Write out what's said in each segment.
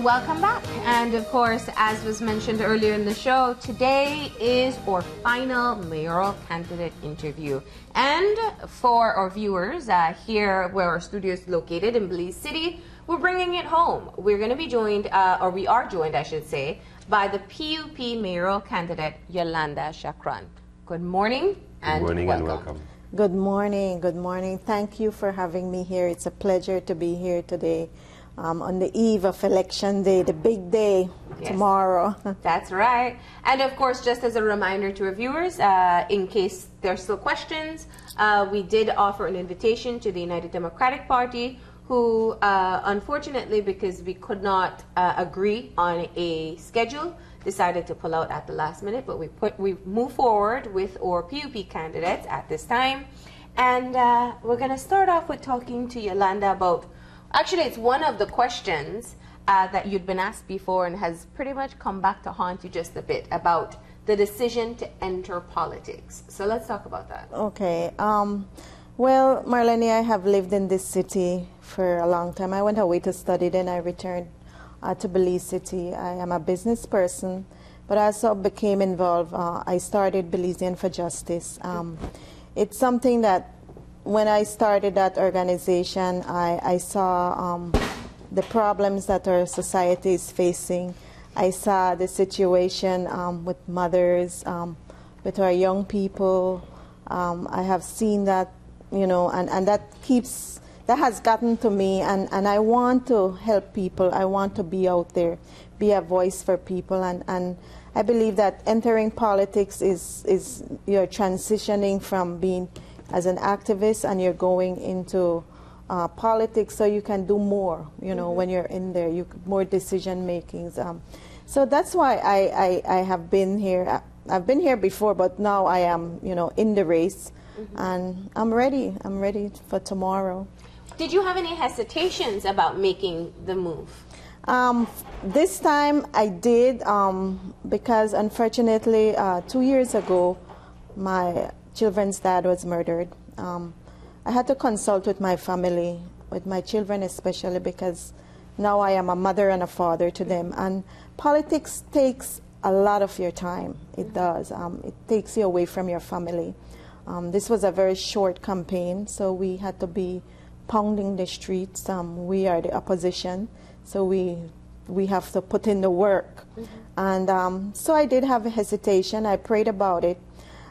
welcome back. And of course, as was mentioned earlier in the show, today is our final mayoral candidate interview. And for our viewers here where our studio is located in Belize City, we're bringing it home. We're going to be joined, or we are joined, I should say, by the PUP mayoral candidate, Yolanda Shakron. Good morning and welcome. Good morning. Good morning. Thank you for having me here. It's a pleasure to be here today. On the eve of election day, the big day, yes, tomorrow. That's right. And of course, just as a reminder to our viewers, in case there's still questions, we did offer an invitation to the United Democratic Party, who unfortunately, because we could not agree on a schedule, decided to pull out at the last minute. But we moved forward with our PUP candidates at this time. And we're going to start off with talking to Yolanda about, actually, it's one of the questions that you'd been asked before and has pretty much come back to haunt you just a bit, about the decision to enter politics. So let's talk about that. Okay. Well, Marlene, I have lived in this city for a long time. I went away to study, then I returned to Belize City. I am a business person, but I also became involved. I started Belizean for Justice. It's something that when I started that organization, I saw the problems that our society is facing. I saw the situation with mothers, with our young people. I have seen that, you know, and that has gotten to me, and I want to help people. I want to be out there, be a voice for people, and I believe that entering politics is you're transitioning from being as an activist, and you're going into politics, so you can do more, you know, when you're in there, more decision makings. So that's why I have been here. I've been here before, but now I am, you know, in the race, and I'm ready. I'm ready for tomorrow. Did you have any hesitations about making the move? This time I did, because unfortunately 2 years ago my children's dad was murdered. I had to consult with my family, with my children especially, because now I am a mother and a father to them. And politics takes a lot of your time. It does. It takes you away from your family. This was a very short campaign, so we had to be pounding the streets. We are the opposition, so we have to put in the work. And so I did have a hesitation. I prayed about it.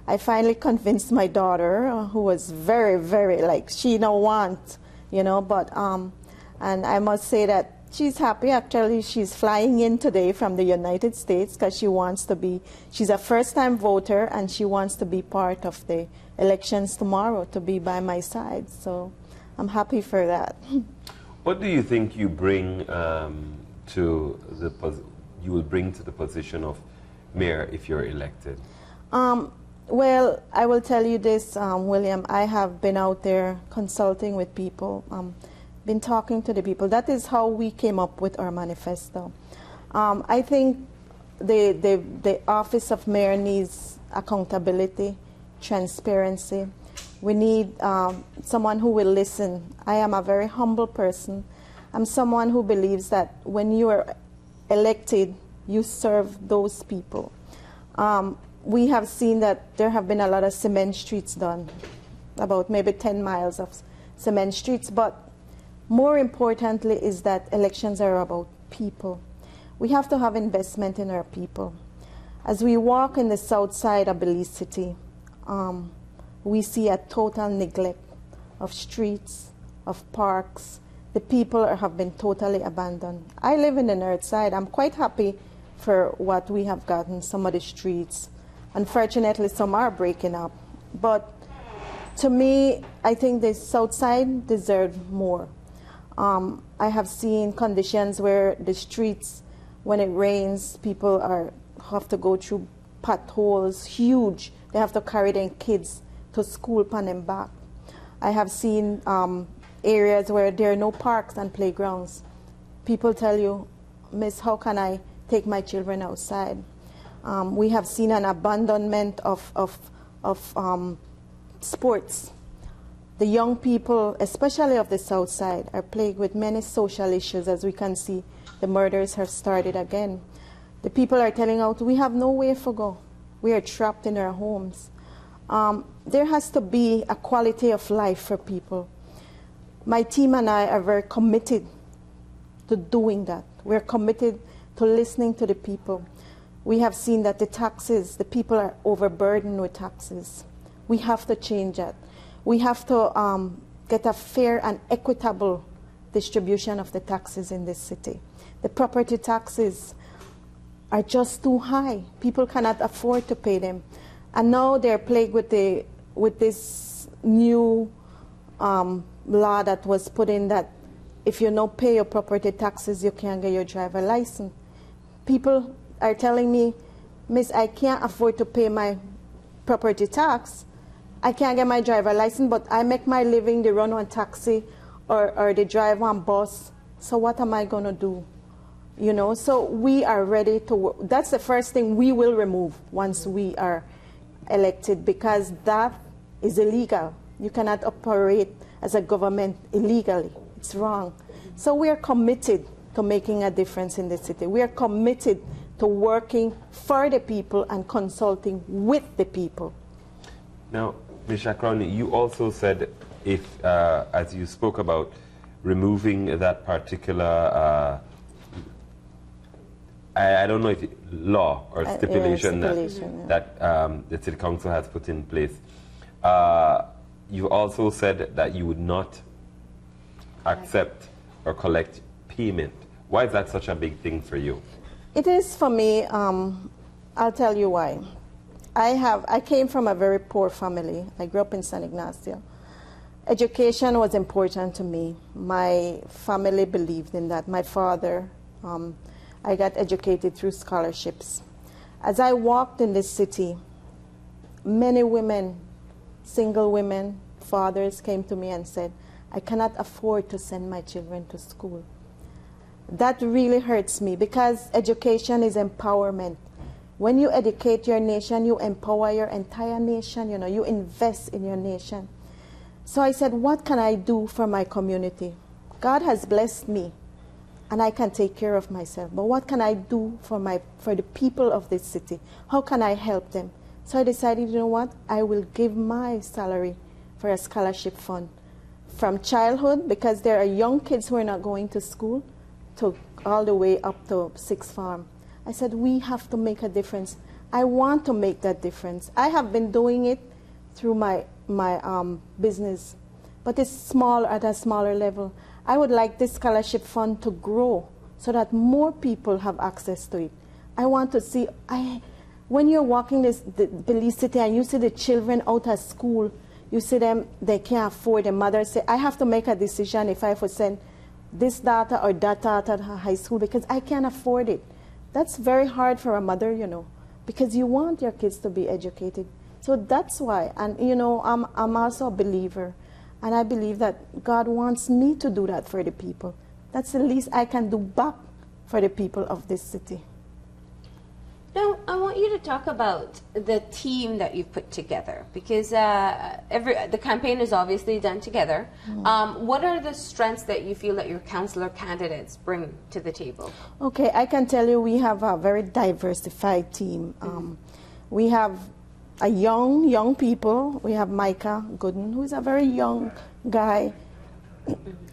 I finally convinced my daughter, who was very, very, like, she don't want, you know, but, and I must say that she's happy. Actually, she's flying in today from the United States because she wants to be, she's a first-time voter, and she wants to be part of the elections tomorrow, to be by my side. So I'm happy for that. What do you think you bring you will bring to the position of mayor if you're elected? Well, I will tell you this, William. I have been out there consulting with people, been talking to the people. That is how we came up with our manifesto. I think the office of mayor needs accountability, transparency. We need someone who will listen. I am a very humble person. I'm someone who believes that when you are elected, you serve those people. We have seen that there have been a lot of cement streets done, about maybe 10 miles of cement streets, but more importantly is that elections are about people. We have to have investment in our people. As we walk in the south side of Belize City, we see a total neglect of streets, of parks. The people have been totally abandoned. I live in the north side. I'm quite happy for what we have gotten, some of the streets. Unfortunately, some are breaking up. But to me, I think the south side deserves more. I have seen conditions where the streets, when it rains, people have to go through potholes, huge. They have to carry their kids to school and back. I have seen areas where there are no parks and playgrounds. People tell you, Miss, how can I take my children outside? We have seen an abandonment of sports. The young people, especially of the south side, are plagued with many social issues, as we can see the murders have started again. The people are telling us we have no way to go. We are trapped in our homes. There has to be a quality of life for people. My team and I are very committed to doing that. We're committed to listening to the people. We have seen that the people are overburdened with taxes. We have to change that. We have to get a fair and equitable distribution of the taxes in this city. The property taxes are just too high. People cannot afford to pay them. And now they're plagued with this new law that was put in that if you don't pay your property taxes, you can't get your driver license. People are telling me, Miss, I can't afford to pay my property tax. I can't get my driver license, but I make my living, they run on taxi or they drive on bus. So what am I going to do? You know, so we are ready to work. That's the first thing we will remove once we are elected, because that is illegal. You cannot operate as a government illegally. It's wrong. So we are committed to making a difference in the city. We are committed to working for the people and consulting with the people. Now, Ms. Shakron, you also said if, as you spoke about removing that particular, I don't know if law or stipulation, that the City Council has put in place, you also said that you would not accept or collect payment. Why is that such a big thing for you? It is for me. I'll tell you why. I came from a very poor family. I grew up in San Ignacio. Education was important to me. My family believed in that. My father, I got educated through scholarships. As I walked in this city, many women, single women, fathers came to me and said, I cannot afford to send my children to school. That really hurts me, because education is empowerment. When you educate your nation, you empower your entire nation. You know, you invest in your nation. So I said, what can I do for my community? God has blessed me, and I can take care of myself. But what can I do for the people of this city? How can I help them? So I decided, you know what? I will give my salary for a scholarship fund from childhood, because there are young kids who are not going to school, to all the way up to sixth form. I said, we have to make a difference. I want to make that difference. I have been doing it through my business, but it's small, at a smaller level. I would like this scholarship fund to grow so that more people have access to it. I want to see, when you're walking the Belize city and you see the children out of school, you see them, they can't afford. The mother say, I have to make a decision if I have to send this daughter or that daughter to high school because I can't afford it. That's very hard for a mother, you know, because you want your kids to be educated. So that's why. And, you know, I'm also a believer. And I believe that God wants me to do that for the people. That's the least I can do back for the people of this city. Now, I want you to talk about the team that you've put together, because the campaign is obviously done together. What are the strengths that you feel that your councillor candidates bring to the table? Okay, I can tell you we have a very diversified team. We have a young people. We have Micah Gooden, who's a very young guy.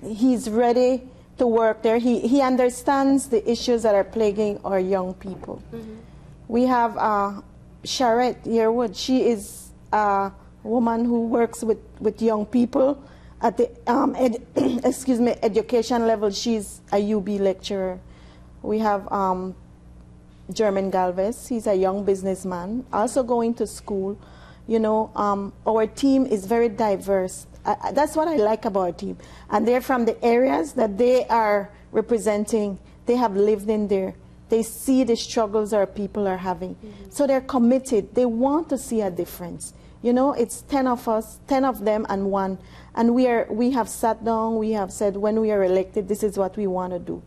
He's ready to work there. He understands the issues that are plaguing our young people. We have Charette Yearwood. She is a woman who works with young people at the education level. She's a UB lecturer. We have German Galvez. He's a young businessman, also going to school. You know, our team is very diverse. That's what I like about our team. And they're from the areas that they are representing. They have lived in there. They see the struggles our people are having. So they're committed. They want to see a difference. You know, it's 10 of us, 10 of them and one. And we have sat down, we have said when we are elected, this is what we want to do.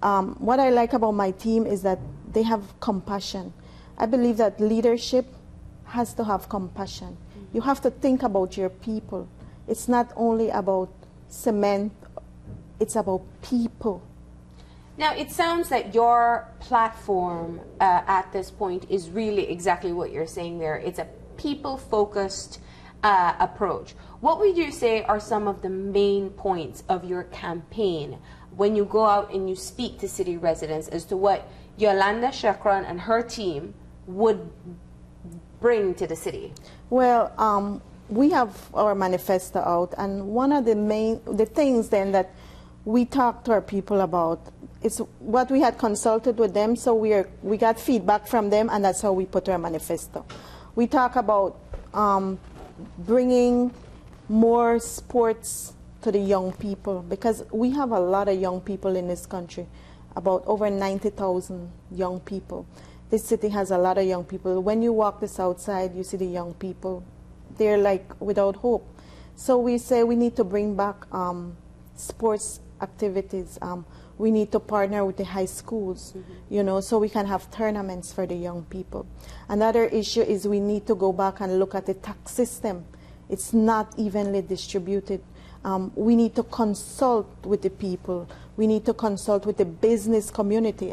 What I like about my team is that they have compassion. I believe that leadership has to have compassion. You have to think about your people. It's not only about cement, it's about people. Now, it sounds that your platform at this point is really exactly what you're saying there. It's a people-focused approach. What would you say are some of the main points of your campaign when you go out and you speak to city residents as to what Yolanda Shakron and her team would bring to the city? Well, we have our manifesto out, and one of the things then that we talk to our people about is what we had consulted with them, so we got feedback from them, and that's how we put our manifesto. We talk about bringing more sports to the young people, because we have a lot of young people in this country, about over 90,000 young people. This city has a lot of young people. When you walk the south side, you see the young people. They're like without hope. So we say we need to bring back sports activities. We need to partner with the high schools, you know, so we can have tournaments for the young people. Another issue is we need to go back and look at the tax system. It's not evenly distributed. We need to consult with the people. We need to consult with the business community.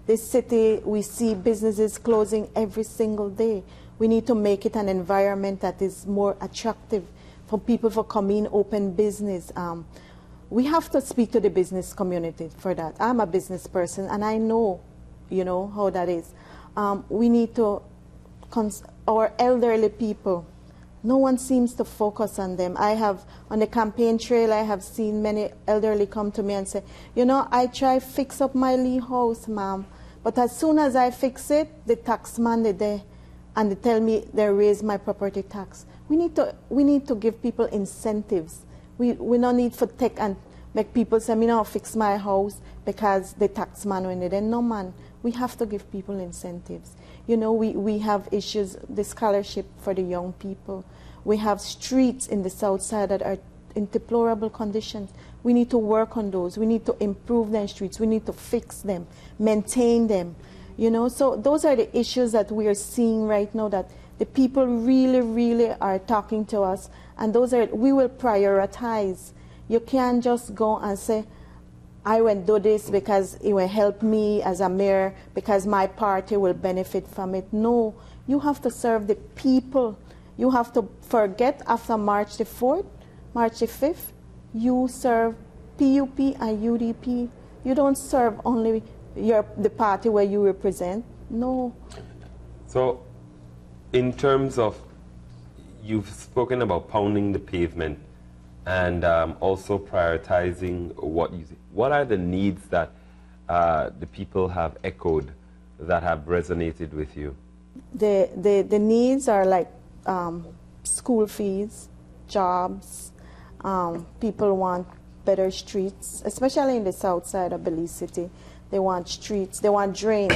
This city, we see businesses closing every single day. We need to make it an environment that is more attractive for people to come in, open business. We have to speak to the business community for that. I'm a business person, and I know, you know, how that is. We need to, our elderly people, no one seems to focus on them. I have, on the campaign trail, I have seen many elderly come to me and say, you know, I try fix up my Lee house, ma'am, but as soon as I fix it, the tax man is there, and they tell me they raise my property tax. We need to give people incentives. We don't need to take and make people say, me now fix my house because the tax man went there. No, man. We have to give people incentives. You know, we have issues, the scholarship for the young people. We have streets in the south side that are in deplorable conditions. We need to work on those. We need to improve them streets. We need to fix them, maintain them. You know, so those are the issues that we are seeing right now, that the people really, really are talking to us, and those are, we will prioritize. You can't just go and say, I will do this because it will help me as a mayor, because my party will benefit from it. No, you have to serve the people. You have to forget after March the 4th, March the 5th, you serve PUP and UDP. You don't serve only the party where you represent. No. So, in terms of, you've spoken about pounding the pavement and also prioritizing what you see. What are the needs that the people have echoed that have resonated with you? The needs are like school fees, jobs. People want better streets, especially in the south side of Belize City. They want streets, they want drains.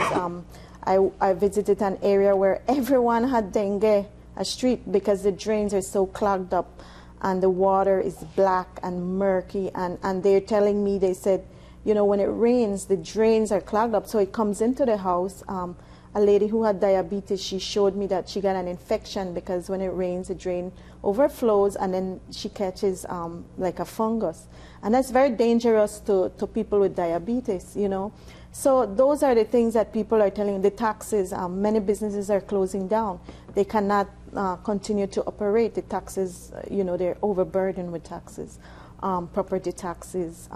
I visited an area where everyone had dengue, a street, because the drains are so clogged up and the water is black and murky. And they're telling me, they said, you know, when it rains, the drains are clogged up, so it comes into the house. A lady who had diabetes, she showed me that she got an infection because when it rains, the drain overflows and then she catches like a fungus. And that's very dangerous to people with diabetes, you know. So those are the things that people are telling. The taxes, many businesses are closing down. They cannot continue to operate. The taxes, you know, they're overburdened with taxes. Property taxes.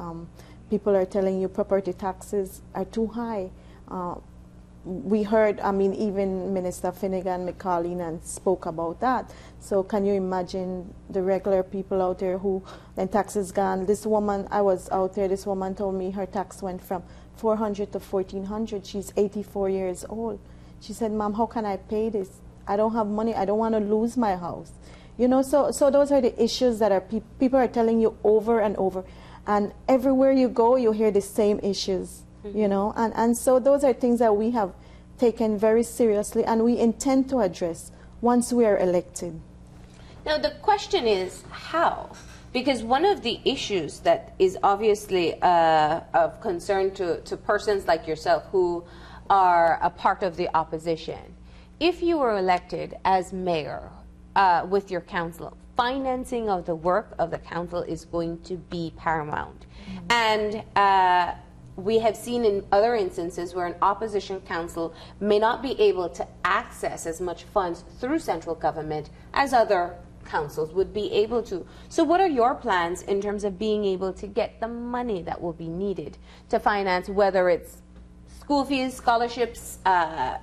People are telling you property taxes are too high. We heard, I mean, even Minister Finnegan McCarlin spoke about that. So can you imagine the regular people out there who, then taxes gone. This woman, I was out there, this woman told me her tax went from $400 to $1,400. She's 84 years old. She said, Mom, how can I pay this? I don't have money. I don't want to lose my house. You know, so those are the issues that are people are telling you over and over. And everywhere you go, you hear the same issues. You know, and so those are things that we have taken very seriously and we intend to address once we are elected. Now the question is how? Because one of the issues that is obviously of concern to persons like yourself who are a part of the opposition, if you were elected as mayor with your council, financing of the work of the council is going to be paramount. And we have seen in other instances where an opposition council may not be able to access as much funds through central government as other councils would be able to. So what are your plans in terms of being able to get the money that will be needed to finance, whether it's school fees, scholarships,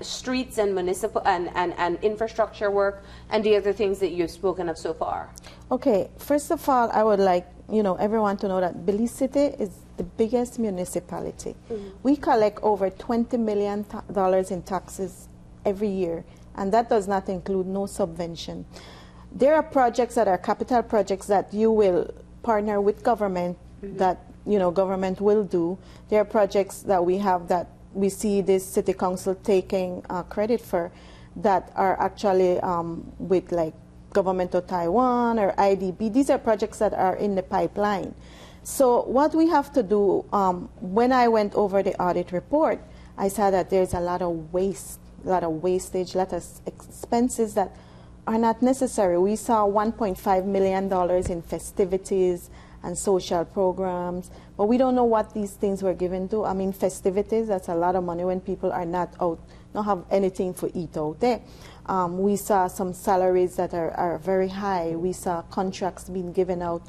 streets and municipal and infrastructure work, and the other things that you've spoken of so far? Okay, first of all, I would like everyone to know that Belize City is the biggest municipality. We collect over $20 million in taxes every year, and that does not include no subvention. There are projects that are capital projects that you will partner with government that government will do. There are projects that we have that we see this city council taking credit for that are actually with like government of Taiwan or IDB. These are projects that are in the pipeline. So what we have to do, when I went over the audit report, I saw that there's a lot of waste, a lot of wastage, a lot of expenses that are not necessary. We saw $1.5 million in festivities and social programs, but we don't know what these things were given to. I mean, festivities, that's a lot of money when people are not out, don't have anything to eat out there. We saw some salaries that are very high. We saw contracts being given out,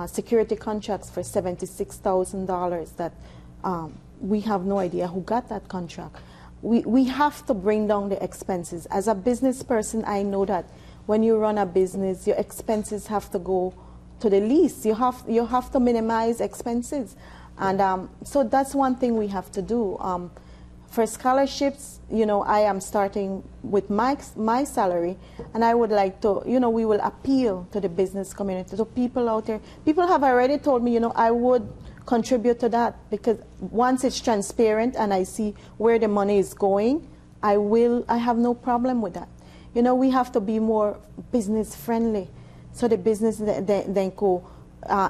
security contracts for $76,000 that we have no idea who got that contract. We have to bring down the expenses. As a business person, I know that when you run a business, your expenses have to go to the least. You have to minimize expenses. And so that's one thing we have to do. For scholarships, I am starting with my salary, and I would like to, we will appeal to the business community, to people out there. People have already told me, I would contribute to that, because once it's transparent and I see where the money is going, I have no problem with that. We have to be more business friendly, so the business then could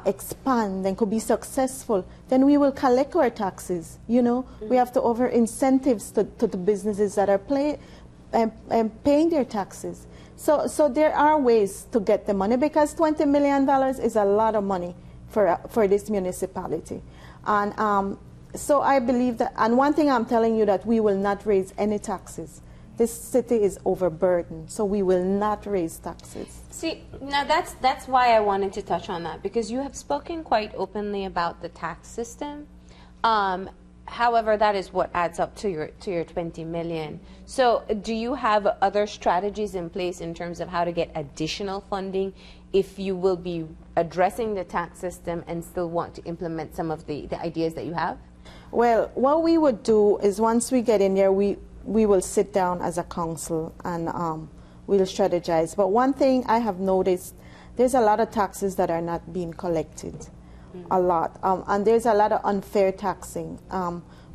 expand, then could be successful. Then we will collect our taxes. We have to offer incentives to the businesses that are paying their taxes. So there are ways to get the money, because $20 million is a lot of money for this municipality. And so I believe that, and one thing I'm telling you, that we will not raise any taxes. This city is overburdened, so we will not raise taxes. See, now that's why I wanted to touch on that, because you have spoken quite openly about the tax system. However, that is what adds up to your $20 million. So do you have other strategies in place in terms of how to get additional funding if you will be addressing the tax system and still want to implement some of the ideas that you have? Well, what we would do is, once we get in there, we will sit down as a council and we'll strategize. But one thing I have noticed, there's a lot of taxes that are not being collected. A lot. And there's a lot of unfair taxing.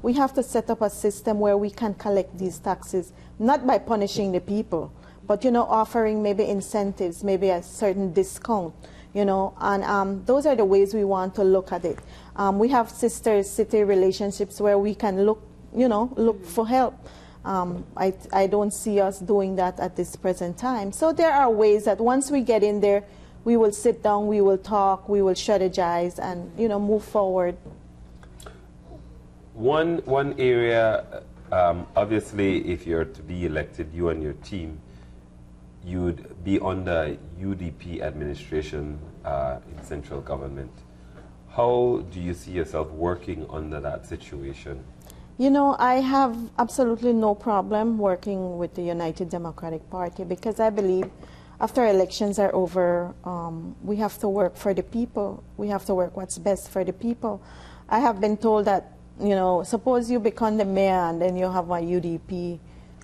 We have to set up a system where we can collect these taxes, not by punishing the people, but, offering maybe incentives, maybe a certain discount, and those are the ways we want to look at it. We have sister city relationships where we can look for help. I don't see us doing that at this present time. So there are ways that once we get in there, we will sit down, we will talk, we will strategize, and move forward. One area, obviously, if you're to be elected, you and your team, you'd be under UDP administration in central government. How do you see yourself working under that situation? I have absolutely no problem working with the United Democratic Party, because I believe after elections are over, we have to work for the people. We have to work what's best for the people. I have been told that, suppose you become the mayor and then you have a UDP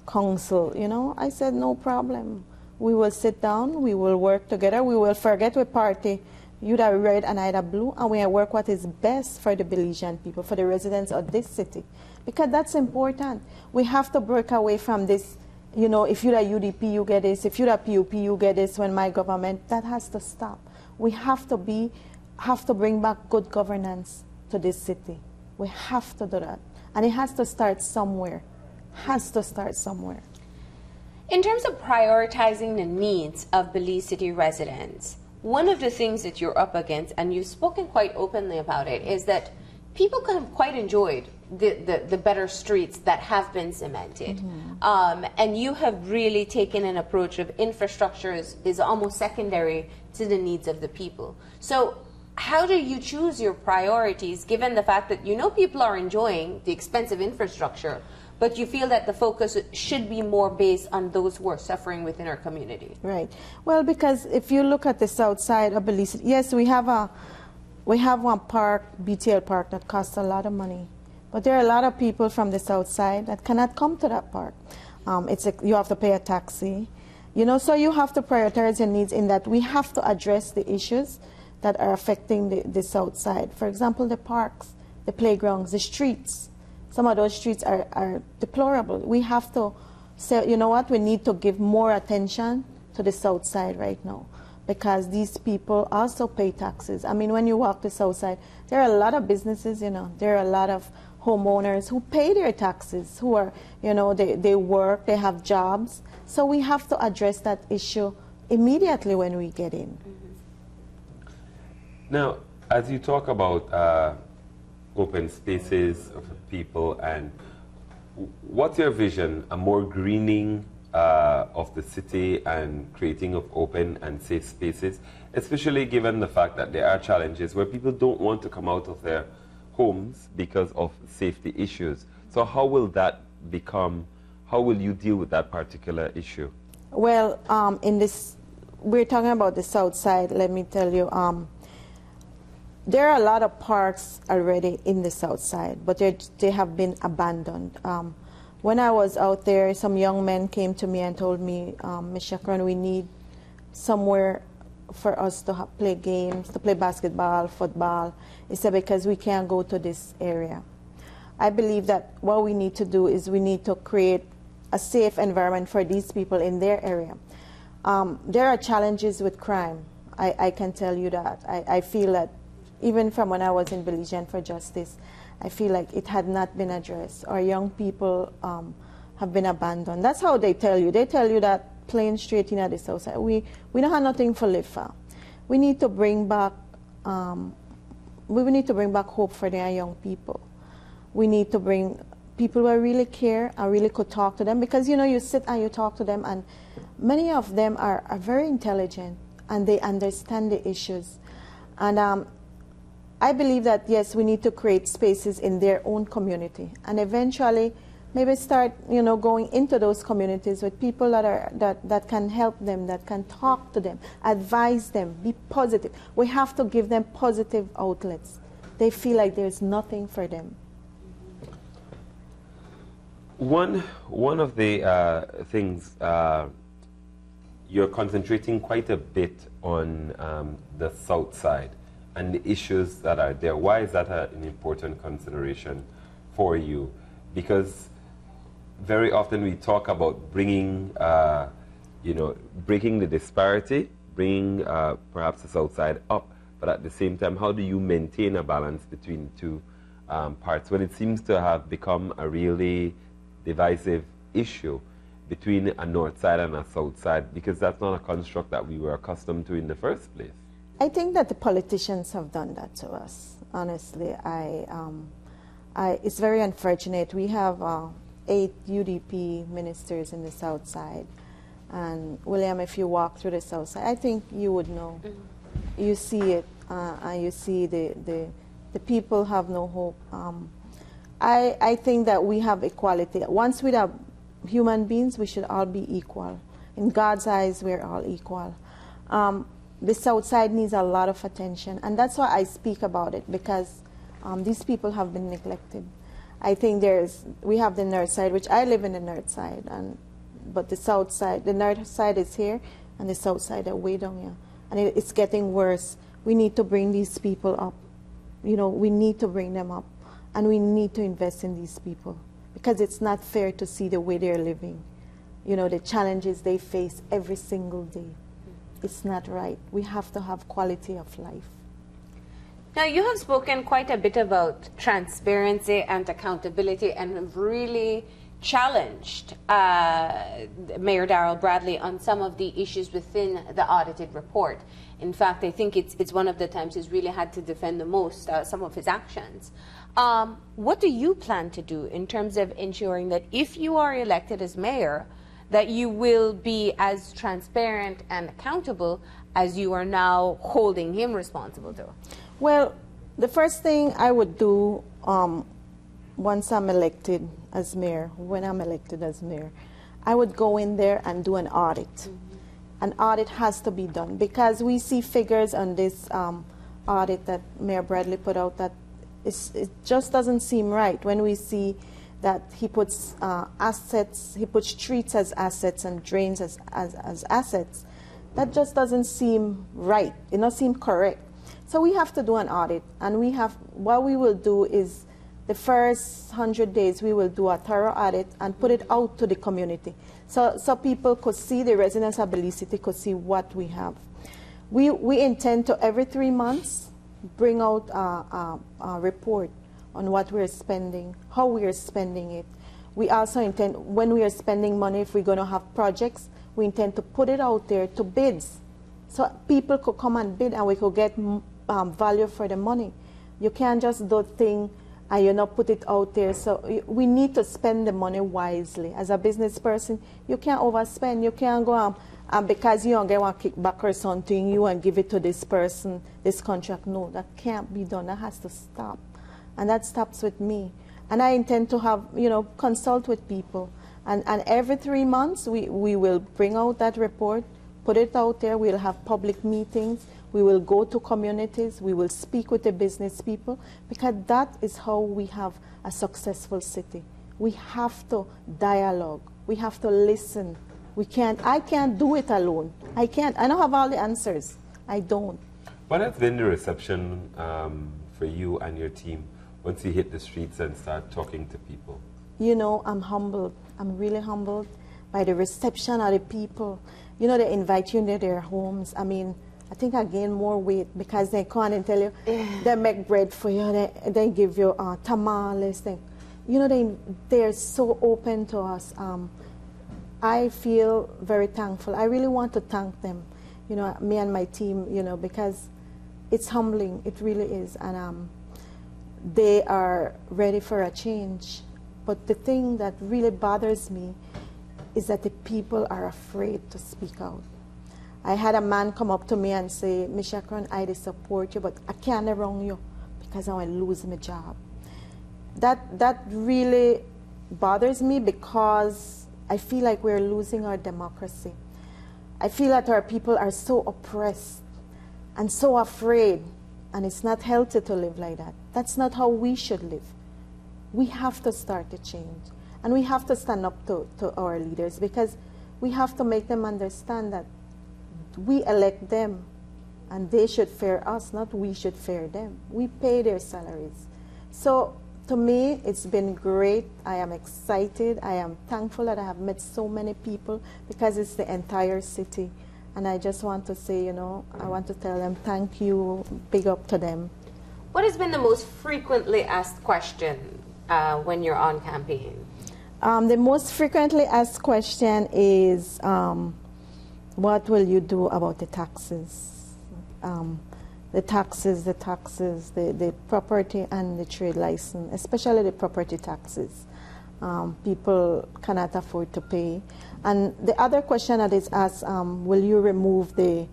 council, I said no problem. We will sit down, we will work together, we will forget what party. You'd have red and I'd have blue, and we will work what is best for the Belizean people, for the residents of this city. Because that's important. We have to break away from this, if you're a UDP, you get this. If you're a PUP, you get this. When my government, that has to stop. We have to bring back good governance to this city. We have to do that. And it has to start somewhere. In terms of prioritizing the needs of Belize City residents, one of the things that you're up against, and you've spoken quite openly about it, is that people have quite enjoyed the better streets that have been cemented. And you have really taken an approach of infrastructure is almost secondary to the needs of the people. So how do you choose your priorities, given the fact that you know people are enjoying the expensive infrastructure, but you feel that the focus should be more based on those who are suffering within our community? Right. Well, because if you look at the south side of Belize, yes, we have one park, BTL Park, that costs a lot of money. But there are a lot of people from the south side that cannot come to that park. You have to pay a taxi. You know, so you have to prioritize your needs in that we have to address the issues that are affecting the south side. For example, the parks, the playgrounds, the streets. Some of those streets are deplorable. We have to say, you know what, we need to give more attention to the south side right now, because these people also pay taxes. I mean, when you walk the south side, there are a lot of businesses, you know, there are a lot of homeowners who pay their taxes, who are, you know, they work, they have jobs. So we have to address that issue immediately when we get in. Now, as you talk about open spaces for people, and what's your vision, a more greening of the city and creating of open and safe spaces, especially given the fact that there are challenges where people don't want to come out of their homes because of safety issues. So how will that become, how will you deal with that particular issue? Well, we're talking about the south side, let me tell you, there are a lot of parks already in the south side, but they have been abandoned. When I was out there, some young men came to me and told me, Ms. Shakron, we need somewhere for us to play games, to play basketball, football. He said, because we can't go to this area. I believe that what we need to do is we need to create a safe environment for these people in their area. There are challenges with crime. I can tell you that. I feel that even from when I was in Belize for Justice, I feel like it had not been addressed. Our young people have been abandoned. That's how they tell you. They tell you that playing straight in at the south side, we don't have nothing for live for. We need to bring back hope for their young people. We need to bring people who really care and really could talk to them, because you know, you sit and you talk to them, and many of them are very intelligent and they understand the issues. And I believe that, yes, we need to create spaces in their own community, and eventually maybe start, you know, going into those communities with people that can help them, that can talk to them, advise them, be positive. We have to give them positive outlets. They feel like there's nothing for them. One of the things, you're concentrating quite a bit on the south side and the issues that are there. Why is that an important consideration for you? Because very often we talk about bringing, breaking the disparity, bringing perhaps the south side up, but at the same time, how do you maintain a balance between the two parts when it seems to have become a really divisive issue between a north side and a south side, because that's not a construct that we were accustomed to in the first place? I think that the politicians have done that to us. Honestly, it's very unfortunate. We have 8 UDP ministers in the south side, and William, if you walk through the south side, I think you would know. You see it, and you see the people have no hope. I think that we have equality. Once we have human beings, we should all be equal. In God's eyes, we're all equal. The south side needs a lot of attention, and that's why I speak about it, because these people have been neglected. I think we have the north side, which I live in the north side, but the south side, the north side is here, and the south side are way down here, and it's getting worse. We need to bring these people up. You know, we need to bring them up, and we need to invest in these people, because it's not fair to see the way they're living. You know, the challenges they face every single day. It's not right. We have to have quality of life. Now, you have spoken quite a bit about transparency and accountability, and have really challenged Mayor Darrell Bradley on some of the issues within the audited report. In fact, I think it's one of the times he's really had to defend the most some of his actions. What do you plan to do in terms of ensuring that if you are elected as mayor, that you will be as transparent and accountable as you are now holding him responsible to? Well, the first thing I would do once I'm elected as mayor, when I'm elected as mayor, I would go in there and do an audit. Mm-hmm. An audit has to be done because we see figures on this audit that Mayor Bradley put out that it just doesn't seem right when we see that he puts assets, he puts streets as assets and drains as assets. That just doesn't seem right. It doesn't seem correct. So we have to do an audit, and what we will do is the first 100 days we will do a thorough audit and put it out to the community, so people could see, the residents of Belize City could see what we have. We intend to every 3 months bring out a report on what we're spending, how we are spending it. We also intend, when we are spending money, if we're going to have projects, we intend to put it out there to bids, so people could come and bid and we could get value for the money. You can't just do a thing and you not put it out there. So we need to spend the money wisely. As a business person, you can't overspend. You can't go because you don't get one kickback or something, you and give it to this person, this contract. No, that can't be done. That has to stop. And that stops with me. And I intend to have, consult with people. And every 3 months, we will bring out that report, put it out there. We'll have public meetings. We will go to communities. We will speak with the business people, because that is how we have a successful city. We have to dialogue. We have to listen. I can't do it alone. I can't. I don't have all the answers. I don't. What has been the reception for you and your team once you hit the streets and start talking to people? I'm humbled. I'm really humbled by the reception of the people. They invite you into their homes. I think I gained more weight because they come and tell you, they make bread for you, they give you tamales. They're so open to us. I feel very thankful. I really want to thank them, me and my team, because it's humbling. It really is. And they are ready for a change. But the thing that really bothers me is that the people are afraid to speak out. I had a man come up to me and say, Ms. Shakron, I support you, but I can't wrong you because I will lose my job. That really bothers me because I feel like we're losing our democracy. I feel that our people are so oppressed and so afraid, and it's not healthy to live like that. That's not how we should live. We have to start a change, and we have to stand up to our leaders, because we have to make them understand that we elect them and they should fare us, not we should fare them. We pay their salaries. So to me, it's been great. I am excited. I am thankful that I have met so many people, because it's the entire city. And I just want to say, I want to tell them thank you, big up to them. What has been the most frequently asked question when you're on campaign? The most frequently asked question is, what will you do about the taxes? The property and the trade license, especially the property taxes. People cannot afford to pay. And the other question that is asked, will you remove the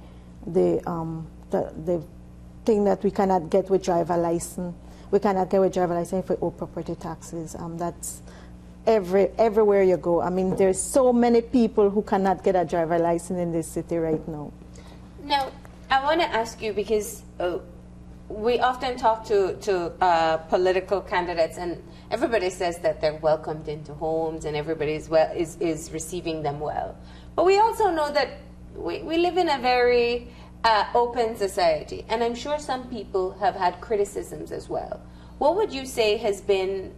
thing that we cannot get with driver license? We cannot get with driver license if we owe property taxes. That's everywhere you go. There's so many people who cannot get a driver license in this city right now. Now, I want to ask you, because we often talk to political candidates, and everybody says that they're welcomed into homes and everybody is receiving them well. But we also know that we live in a very open society, and I'm sure some people have had criticisms as well. What would you say has been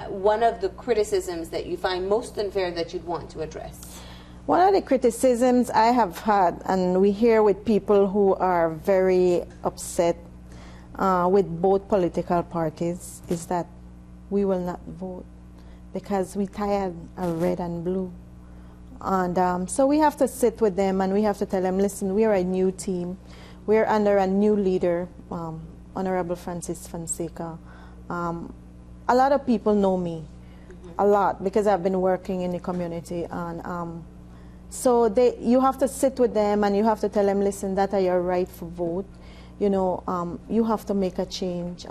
one of the criticisms that you find most unfair that you'd want to address? One of the criticisms I have had, and we hear with people who are very upset with both political parties, is that we will not vote because we tired of red and blue. And so we have to sit with them and we have to tell them, listen, we are a new team. We're under a new leader, Honorable Francis Fonseca. A lot of people know me, a lot, because I've been working in the community. And so you have to sit with them and you have to tell them, listen, that are your rightful vote. You know, you have to make a change.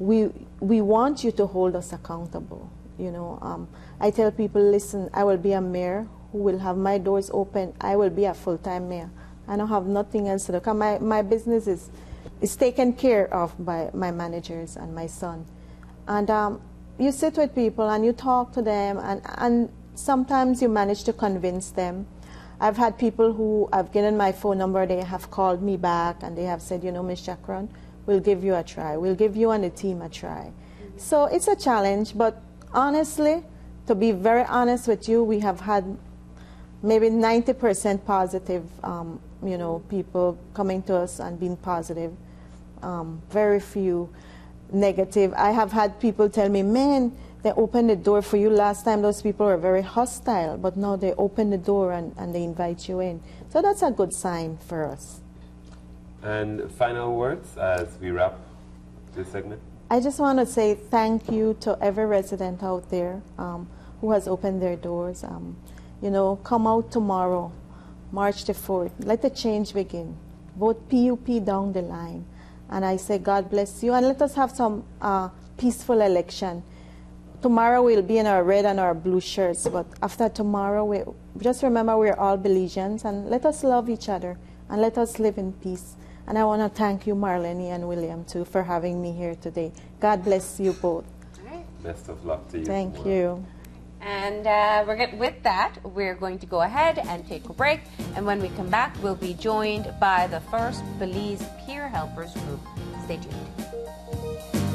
We want you to hold us accountable. You know, I tell people, listen, I will be a mayor who will have my doors open. I will be a full-time mayor. I don't have nothing else to do. My business is taken care of by my managers and my son. And you sit with people and you talk to them, and sometimes you manage to convince them. I've had people who I've given my phone number, they have called me back and they have said, you know, Ms. Shakron, we'll give you a try. We'll give you and the team a try. So it's a challenge, but honestly, to be very honest with you, we have had maybe 90% positive, you know, people coming to us and being positive. Very few negative. I have had people tell me, man, they opened the door for you last time. Those people were very hostile, but now they open the door and they invite you in. So that's a good sign for us. And final words as we wrap this segment? I just want to say thank you to every resident out there who has opened their doors. You know, come out tomorrow, March the 4th. Let the change begin. Vote PUP down the line. And I say God bless you. And let us have some peaceful election. Tomorrow we'll be in our red and our blue shirts. But after tomorrow, just remember we're all Belizeans. And let us love each other. And let us live in peace. And I want to thank you, Marlene and William, too, for having me here today. God bless you both. All right. Best of luck to you. Thank you. And with that, we're going to go ahead and take a break. And when we come back, we'll be joined by the first Belize Peer Helpers group. Stay tuned.